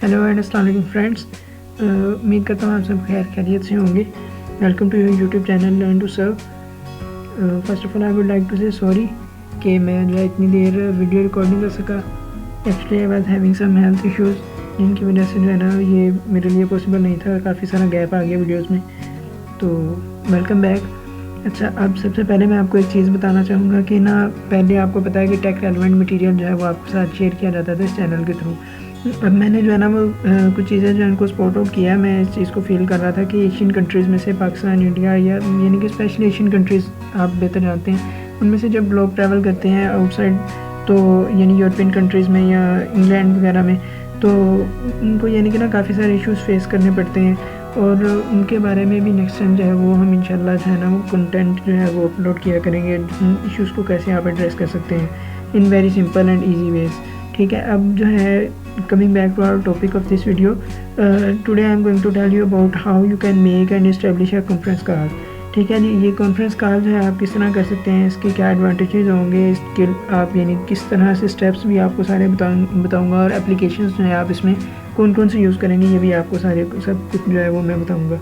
Hello and अस्सलाम वालेकुम friends. उम्मीद करता हूँ आप सब खैरियत से होंगे। Welcome to your YouTube channel learn to serve. First of all I would like to say sorry कि मैं जो है इतनी देर वीडियो रिकॉर्डिंग कर सका। Actually I was having some health issues जिनकी वजह से जो है ना ये मेरे लिए पॉसिबल नहीं था। काफ़ी सारा गैप आ गया वीडियोज़ में, तो वेलकम बैक। अच्छा, अब सबसे पहले मैं आपको एक चीज़ बताना चाहूँगा कि ना, पहले आपको पता है कि टेक रेलेवेंट मटेरियल जो है वो आपके साथ शेयर किया जाता था इस चैनल के थ्रू। अब मैंने जो है ना वो कुछ चीज़ें जो इनको स्पॉट आउट किया। मैं इस चीज़ को फील कर रहा था कि एशियन कंट्रीज़ में से पाकिस्तान, इंडिया या यानी कि स्पेशली एशियन कंट्रीज़ आप बेहतर जानते हैं, उनमें से जब लोग ट्रैवल करते हैं आउटसाइड, तो यानी यूरोपियन कंट्रीज़ में या इंग्लैंड वगैरह में, तो उनको यानी कि ना काफ़ी सारे इश्यूज़ फेस करने पड़ते हैं। और उनके बारे में भी नेक्स्ट टाइम जो है वो हम इंशाल्लाह जो है ना वो कंटेंट जो है वो अपलोड किया करेंगे। इश्यूज़ को कैसे आप एड्रेस कर सकते हैं in very simple and easy ways. ठीक है, अब जो है coming back to our topic of this video, today I am going to tell you about how you can make and establish a conference call। ठीक है जी, ये conference call जो है आप किस तरह कर सकते हैं, इसके क्या एडवांटेजेस होंगे, इसके आप यानी किस तरह से स्टेप्स भी आपको सारे बताऊंगा, और एप्लीकेशंस जो है आप इसमें कौन कौन से यूज़ करेंगे ये भी आपको सारे सब कुछ जो है वो मैं बताऊँगा।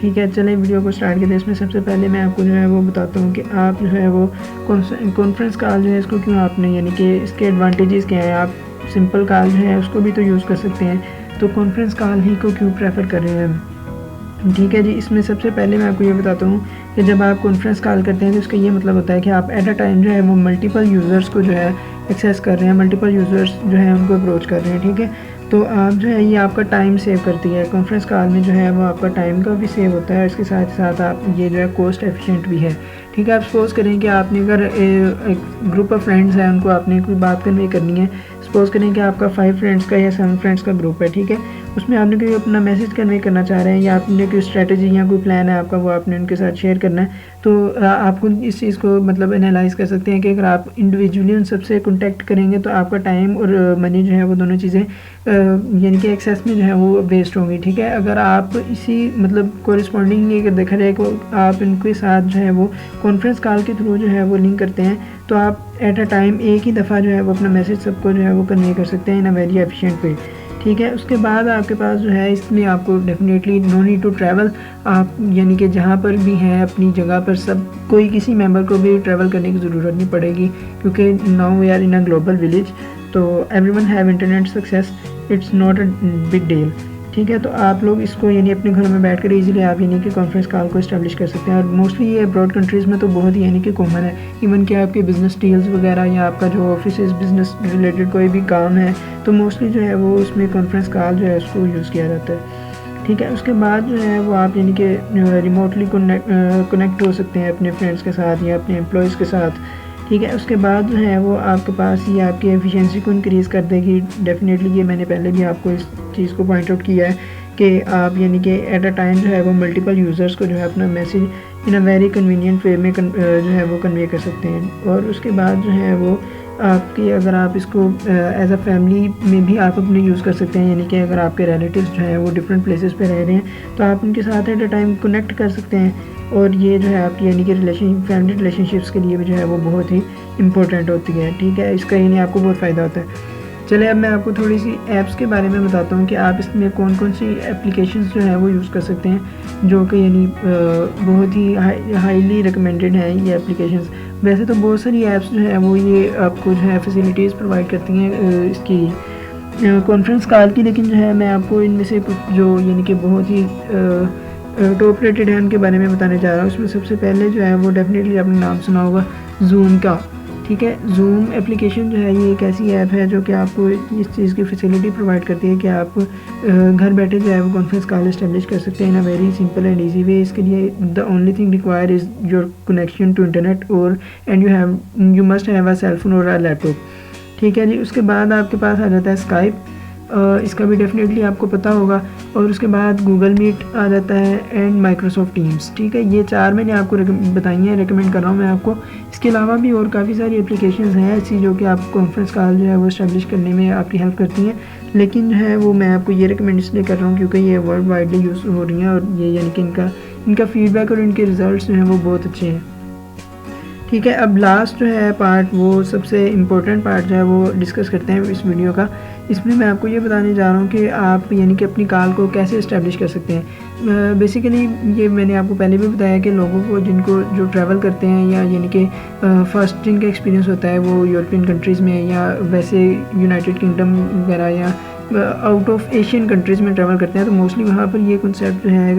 ठीक है, चलें वीडियो को स्टार्ट करते हैं। इसमें सबसे पहले मैं आपको जो है वो बताता हूँ कि आप जो है वो कॉन्फ्रेंस कॉल जो है इसको क्यों आपने, यानी कि इसके एडवांटेजेस क्या हैं। आप सिंपल कॉल जो है उसको भी तो यूज़ कर सकते हैं, तो कॉन्फ्रेंस कॉल ही को क्यों प्रेफर कर रहे हैं। ठीक है जी, इसमें सबसे पहले मैं आपको ये बताता हूँ कि जब आप कॉन्फ्रेंस कॉल करते हैं तो इसका ये मतलब होता है कि आप एट अ टाइम जो है वो मल्टीपल यूज़र्स को जो है एक्सेस कर रहे हैं, मल्टीपल यूज़र्स जो है उनको अप्रोच कर रहे हैं। ठीक है, तो आप जो है ये आपका टाइम सेव करती है। कॉन्फ्रेंस कॉल में जो है वो आपका टाइम का भी सेव होता है, इसके साथ साथ आप ये जो है कॉस्ट एफिशिएंट भी है। ठीक है, आप सपोज़ करें कि आपने अगर एक ग्रुप ऑफ फ्रेंड्स हैं, उनको आपने कोई बात करनी है। सपोज़ करें कि आपका 5 फ्रेंड्स का या 7 फ्रेंड्स का ग्रुप है। ठीक है, उसमें आपने कोई अपना मैसेज कन्वे करना चाह रहे हैं या आपने कोई स्ट्रेटजी या कोई प्लान है आपका, वो आपने उनके साथ शेयर करना है। तो आपको इस चीज़ को मतलब एनालाइज़ कर सकते हैं कि अगर आप इंडिविजुअली उन सबसे कॉन्टैक्ट करेंगे तो आपका टाइम और मनी जो है वो दोनों चीज़ें यानी कि एक्सेस में जो है वो वेस्ट होंगी। ठीक है, अगर आप इसी मतलब कोरिस्पॉन्डिंग अगर देखा जाए कि आप इनके साथ जो है वो कॉन्फ्रेंस कॉल के थ्रू जो है वो लिंक करते हैं, तो आप एट अ टाइम एक ही दफ़ा जो है वो अपना मैसेज सबको जो है वो कन्वे कर सकते हैं in a very efficient way. ठीक है, उसके बाद आपके पास जो है इसमें आपको definitely no need to travel. आप यानी कि जहाँ पर भी हैं अपनी जगह पर सब कोई किसी मेंबर को भी ट्रैवल करने की ज़रूरत नहीं पड़ेगी, क्योंकि now we are in a global village, तो everyone have internet success, it's not a big deal. ठीक है, तो आप लोग इसको यानी अपने घरों में बैठकर इजीली आप यानी कि कॉन्फ्रेंस कॉल को इस्टेब्लिश कर सकते हैं। और मोस्टली ये अब्रॉड कंट्रीज़ में तो बहुत ही यानी कि कॉमन है। इवन कि आपके बिज़नेस डील्स वगैरह या आपका जो ऑफिस बिज़नेस रिलेटेड कोई भी काम है, तो मोस्टली जो है वो उसमें कॉन्फ्रेंस कॉल जो है उसको यूज़ किया जाता है। ठीक है, उसके बाद जो है वो आप यानी कि रिमोटली कनेक्ट हो सकते हैं अपने फ्रेंड्स के साथ या अपने एम्प्लॉयज़ के साथ। ठीक है, उसके बाद जो है वो आपके पास ये आपकी एफिशिएंसी को इंक्रीज़ कर देगी डेफिनेटली। ये मैंने पहले भी आपको इस चीज़ को पॉइंट आउट किया है कि आप यानी कि एट अ टाइम जो है वो मल्टीपल यूज़र्स को जो है अपना message in a very convenient way में जो है वो कन्वे कर सकते हैं। और उसके बाद जो है वो आपकी अगर आप इसको एज अ फैमिली में भी आप अपने यूज़ कर सकते हैं, यानी कि अगर आपके रिलेटिव्स जो हैं वो डिफरेंट प्लेसेस पे रह रहे हैं तो आप उनके साथ एट अ टाइम कनेक्ट कर सकते हैं। और ये जो है आपकी यानी कि फैमिली रिलेशनशिप्स के लिए भी जो है वो बहुत ही इंपॉर्टेंट होती है। ठीक है, इसका यानी आपको बहुत फ़ायदा होता है। चलिए अब मैं आपको थोड़ी सी ऐप्स के बारे में बताता हूँ कि आप इसमें कौन कौन सी एप्लीकेशंस जो है वो यूज़ कर सकते हैं, जो कि यानी बहुत ही हाईली रिकमेंडेड हैं ये एप्लीकेशंस। वैसे तो बहुत सारी ऐप्स जो है वो ये आपको जो है फैसिलिटीज़ प्रोवाइड करती हैं इसकी कॉन्फ्रेंस कॉल की, लेकिन जो है मैं आपको इनमें से कुछ जो यानी कि बहुत ही टॉप रेटेड है उनके बारे में बताने जा रहा हूँ। उसमें सबसे पहले जो है वो डेफिनेटली आपने नाम सुना होगा जूम का। ठीक है, जूम एप्लीकेशन जो है ये एक ऐसी ऐप है जो कि आपको इस चीज़ की फैसिलिटी प्रोवाइड करती है कि आप घर बैठे जो है वो कॉन्फ्रेंस कॉल इस्टेब्लिश कर सकते हैं in a very simple and easy way. इसके लिए the only thing require is your connection to internet और and you must have a cell phone और अ लैपटॉप। ठीक है जी, उसके बाद आपके पास आ जाता है स्काइप, इसका भी डेफिनेटली आपको पता होगा। और उसके बाद गूगल मीट आ जाता है एंड माइक्रोसॉफ्ट टीम्स। ठीक है, ये 4 मैंने आपको बताई हैं, रिकमेंड कर रहा हूँ मैं आपको। इसके अलावा भी और काफ़ी सारी एप्लीकेशंस हैं ऐसी जो कि आप कॉन्फ्रेंस कॉल जो है वो इस्टेब्लिश करने में आपकी हेल्प करती हैं, लेकिन जो है वो मैं आपको ये रिकमेंड इसलिए कर रहा हूँ क्योंकि ये वर्ल्ड वाइडली यूज़ हो रही हैं और ये यानी कि इनका फीडबैक और इनके रिज़ल्ट जो हैं वो बहुत अच्छे हैं। ठीक है, अब लास्ट जो है पार्ट, वो सबसे इम्पोर्टेंट पार्ट जो है वो डिस्कस करते हैं इस वीडियो का। इसमें मैं आपको ये बताने जा रहा हूँ कि आप यानी कि अपनी कॉल को कैसे इस्टेब्लिश कर सकते हैं। बेसिकली ये मैंने आपको पहले भी बताया कि लोगों को जिनको जो ट्रैवल करते हैं या यानी कि फ़र्स्ट जिनका एक्सपीरियंस होता है वो यूरोपियन कंट्रीज़ में या वैसे यूनाइटेड किंगडम वगैरह या आउट ऑफ एशियन कंट्रीज़ में ट्रैवल करते हैं, तो मोस्टली वहाँ पर ये कॉन्सेप्ट जो है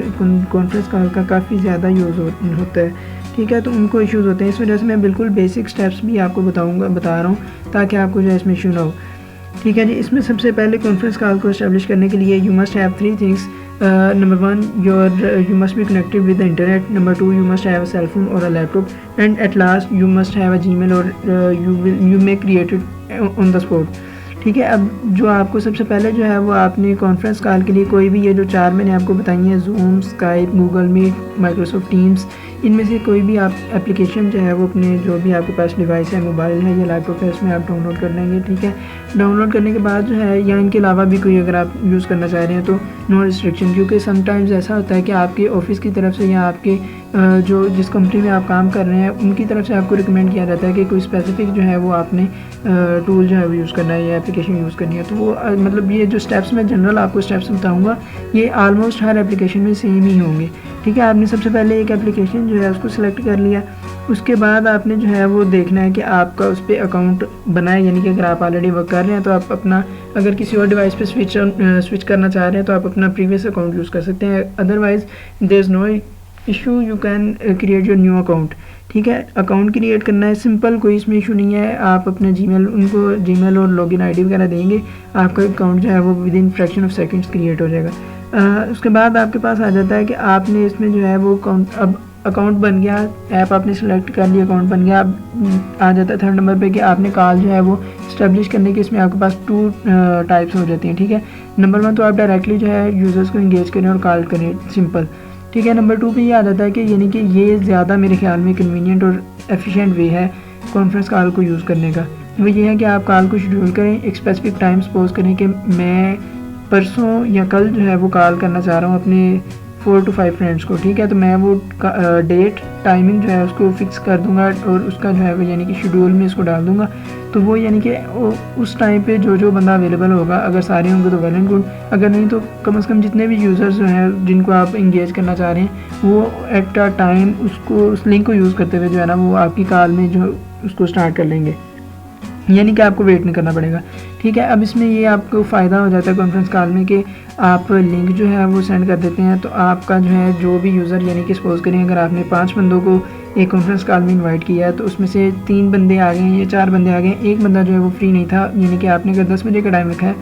कॉन्फ्रेंस कॉल का काफ़ी ज़्यादा यूज़ होता है। ठीक है, तो उनको इश्यूज़ होते हैं। इस वजह से मैं बिल्कुल बेसिक स्टेप्स भी आपको बता रहा हूँ ताकि आपको जो है इसमें इशू ना हो। ठीक है जी, इसमें सबसे पहले कॉन्फ्रेंस कॉल को इस्टेब्लिश करने के लिए you must have 3 things. Number 1, you must be connected with the internet. Number 2, you must have a cell phone और a laptop. And at last you must have a Gmail और you may create it on the spot. ठीक है, अब जो आपको सबसे पहले जो है वो आपने कॉन्फ्रेंस कॉल के लिए कोई भी ये जो 4 मैंने आपको बताई हैं, Zoom, Skype, Google Meet, Microsoft Teams, इनमें से कोई भी आप एप्लीकेशन जो है वो अपने जो भी आपके पास डिवाइस है, मोबाइल है या लैपटॉप है, उसमें आप डाउनलोड कर लेंगे। ठीक है, डाउनलोड करने के बाद जो है या इनके अलावा भी कोई अगर आप यूज़ करना चाह रहे हैं तो नो रिस्ट्रिक्शन, क्योंकि समटाइम्स ऐसा होता है कि आपके ऑफिस की तरफ से या आपके जो जिस कंपनी में आप काम कर रहे हैं उनकी तरफ से आपको रिकमेंड किया जाता है कि कोई स्पेसिफिक जो है वो आपने टूल जो है वो यूज़ करना है या एप्लीकेशन यूज़ करनी है। तो वो मतलब ये जो स्टेप्स मैं जनरल आपको स्टेप्स बताऊँगा ये आलमोस्ट हर एप्लीकेशन में सेम ही होंगे। ठीक है, आपने सबसे पहले एक एप्लीकेशन जो है उसको सिलेक्ट कर लिया। उसके बाद आपने जो है वो देखना है कि आपका उस पर अकाउंट बना है, यानी कि अगर आप ऑलरेडी वर्क कर रहे हैं तो आप अपना, अगर किसी और डिवाइस पे स्विच करना चाह रहे हैं तो आप अपना प्रीवियस अकाउंट यूज़ कर सकते हैं। Otherwise there is no issue, you can create your new account. ठीक है, अकाउंट क्रिएट करना है सिंपल, कोई इसमें इशू नहीं है। आप अपने उनको जीमेल और लॉगिन आईडी वगैरह देंगे, आपका अकाउंट जो है वो with in fraction of seconds create हो जाएगा। उसके बाद आपके पास आ जाता है कि आपने इसमें जो है वो अब अकाउंट बन गया, ऐप आपने सेलेक्ट कर लिया, अकाउंट बन गया। अब आ जाता है 3rd नंबर पे कि आपने कॉल जो है वो इस्टेब्लिश करने के, इसमें आपके पास 2 टाइप्स हो जाती हैं। ठीक है, नंबर 1 तो आप डायरेक्टली जो है यूज़र्स को इंगेज करें और कॉल करें, सिंपल। ठीक है, नंबर 2 पे ये आ जाता है कि यानी कि ये ज़्यादा मेरे ख्याल में कन्वीनियंट और एफिशिएंट वे है कॉन्फ्रेंस कॉल को यूज़ करने का। वो ये है कि आप कॉल को शेड्यूल करें, एक स्पेसिफिक टाइम सपोज करें कि मैं परसों या कल जो है वो कॉल करना चाह रहा हूँ अपने 4 to 5 फ्रेंड्स को। ठीक है, तो मैं वो डेट टाइमिंग जो है उसको फिक्स कर दूंगा और उसका जो है वो यानी कि शेड्यूल में इसको डाल दूंगा। तो वो यानी कि उस टाइम पे जो बंदा अवेलेबल होगा, अगर सारे होंगे तो वेल एंड गुड, अगर नहीं तो कम से कम जितने भी यूज़र्स जो हैं जिनको आप इंगेज करना चाह रहे हैं वो एट अ टाइम उसको, उस लिंक को यूज़ करते हुए जो है ना वो आपकी कॉल में जो उसको स्टार्ट कर लेंगे, यानी कि आपको वेट नहीं करना पड़ेगा। ठीक है, अब इसमें ये आपको फ़ायदा हो जाता है कॉन्फ्रेंस कॉल में कि आप लिंक जो है वो सेंड कर देते हैं, तो आपका जो है जो भी यूज़र, यानी कि सपोज़ करें अगर आपने 5 बंदों को एक कॉन्फ्रेंस कॉल में इनवाइट किया है तो उसमें से 3 बंदे आ गए हैं या 4 बंदे आ गए हैं, एक बंदा जो है वो फ्री नहीं था, यानी कि आपने अगर 10 बजे का टाइम रखा है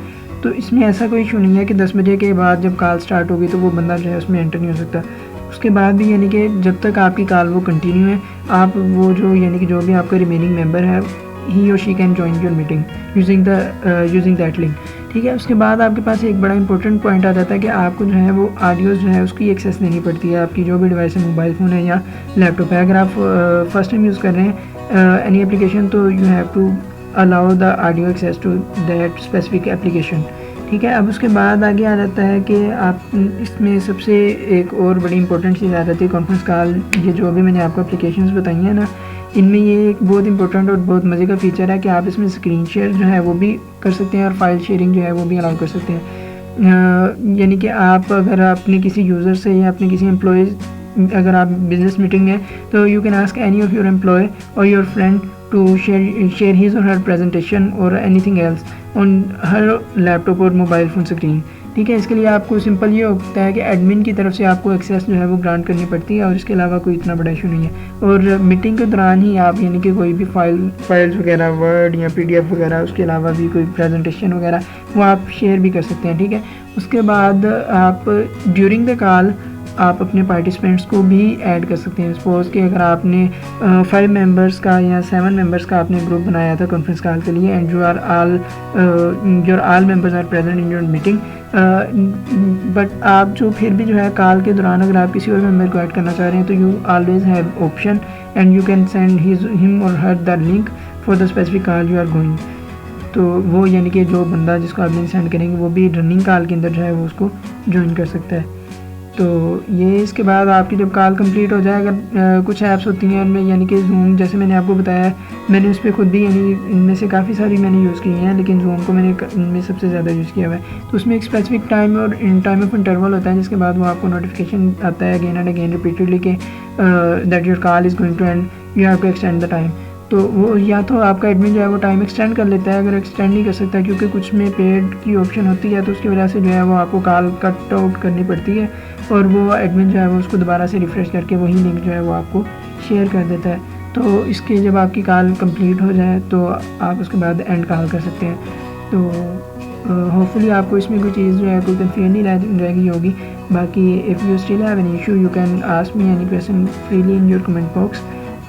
तो इसमें ऐसा कोई इशू नहीं है कि 10 बजे के बाद जब कॉल स्टार्ट होगी तो वो बंदा जो है उसमें एंटर नहीं हो सकता। उसके बाद भी यानी कि जब तक आपकी कॉल वो कंटिन्यू है, आप वो जो यानी कि जो भी आपका रिमेनिंग मेंबर है ही और she can join your meeting using that link. ठीक है, उसके बाद आपके पास एक बड़ा इंपॉर्टेंट पॉइंट आ जाता है कि आपको जो है वो ऑडियोज़ जो है उसकी एक्सेस देनी पड़ती है, आपकी जो भी डिवाइस है, मोबाइल फ़ोन है या लैपटॉप है। अगर आप फर्स्ट टाइम यूज़ कर रहे हैं एनी एप्लीकेशन तो you have to allow the audio access to that specific application. ठीक है, अब उसके बाद आगे आ जाता है कि आप इसमें सबसे एक और बड़ी इंपॉर्टेंट चीज़ आ जाती है कॉन्फ्रेंस कॉल, ये जो भी मैंने आपको एप्लीकेशंस बताई हैं ना, इनमें ये एक बहुत इंपॉर्टेंट और बहुत मज़े का फीचर है कि आप इसमें स्क्रीन शेयर जो है वो भी कर सकते हैं और फाइल शेयरिंग जो है वो भी अलाउ कर सकते हैं। यानी कि आप अगर अपने किसी यूज़र से या अपने किसी एम्प्लॉयज़, अगर आप बिजनेस मीटिंग में, तो you can ask any of your employ और your friend to share his और हर प्रेजेंटेशन और anything else on her laptop और मोबाइल फ़ोन स्क्रीन। ठीक है, इसके लिए आपको सिंपल ये होता है कि एडमिन की तरफ से आपको एक्सेस जो है वो ग्रांट करनी पड़ती है और इसके अलावा कोई इतना बड़ा इशू नहीं है। और मीटिंग के दौरान ही आप यानी कि कोई भी फाइल्स वगैरह, वर्ड या PDF वगैरह, उसके अलावा भी कोई प्रेजेंटेशन वगैरह वो आप शेयर भी कर सकते हैं। ठीक है, उसके बाद आप ड्यूरिंग द कॉल आप अपने पार्टिसिपेंट्स को भी ऐड कर सकते हैं। सपोज़ कि अगर आपने 5 मेंबर्स का या 7 मेंबर्स का आपने ग्रुप बनाया था कॉन्फ्रेंस कॉल के लिए and your all members are present in your meeting, but आप जो फिर भी जो है कॉल के दौरान अगर आप किसी और मेंबर को ऐड करना चाह रहे हैं तो you always have option and you can send him और her the link for the specific call you are going. तो वो यानी कि जो बंदा जिसको आप लिंक सेंड करेंगे वो भी रनिंग कॉल के अंदर जो है वो उसको ज्वाइन कर सकता है। तो ये इसके बाद आपकी जब कॉल कंप्लीट हो जाए, अगर कुछ ऐप्स होती हैं उनमें, यानी कि जूम, जैसे मैंने आपको बताया, मैंने उस पर खुद भी, यानी इनमें से काफ़ी सारी मैंने यूज़ की हैं, लेकिन जूम को मैंने इनमें सबसे ज़्यादा यूज़ किया हुआ है। तो उसमें एक स्पेसिफिक टाइम और टाइम ऑफ इंटरवल होता है, जिसके बाद वो आपको नोटिफिकेशन आता है अगेन एंड अगेन रिपीटेडली कि that your call is going to end, you have to extend the time. तो वो या तो आपका एडमिन जो है वो टाइम एक्सटेंड कर लेता है, अगर एक्सटेंड नहीं कर सकता क्योंकि कुछ में पेड की ऑप्शन होती है, तो उसकी वजह से जो है वो आपको कॉल कट आउट करनी पड़ती है, और वो एडमिन जो है वो उसको दोबारा से रिफ़्रेश करके वही लिंक जो है वो आपको शेयर कर देता है। तो इसके जब आपकी कॉल कंप्लीट हो जाए तो आप उसके बाद एंड कॉल कर सकते हैं। तो होपफुली आपको इसमें कोई चीज़ जो है कोई कन्फ्यूजन नहीं रह गई होगी। बाकी if you still have an issue you can ask me any question freely in your comment box,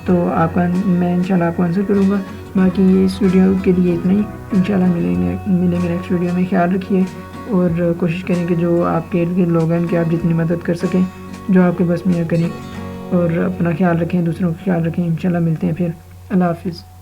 तो आपका मैं इंशाल्लाह आपको आंसर करूँगा। बाकी इस वीडियो के लिए इतना ही, इंशाल्लाह मिलेंगे नेक्स्ट वीडियो में। ख्याल रखिए और कोशिश करें कि जो आपके इर्द गिर्द लोग हैं उनकी आप जितनी मदद कर सकें, जो आपके बस में करें, और अपना ख्याल रखें, दूसरों का ख्याल रखें। इंशाल्लाह मिलते हैं फिर। अल्लाह हाफिज़।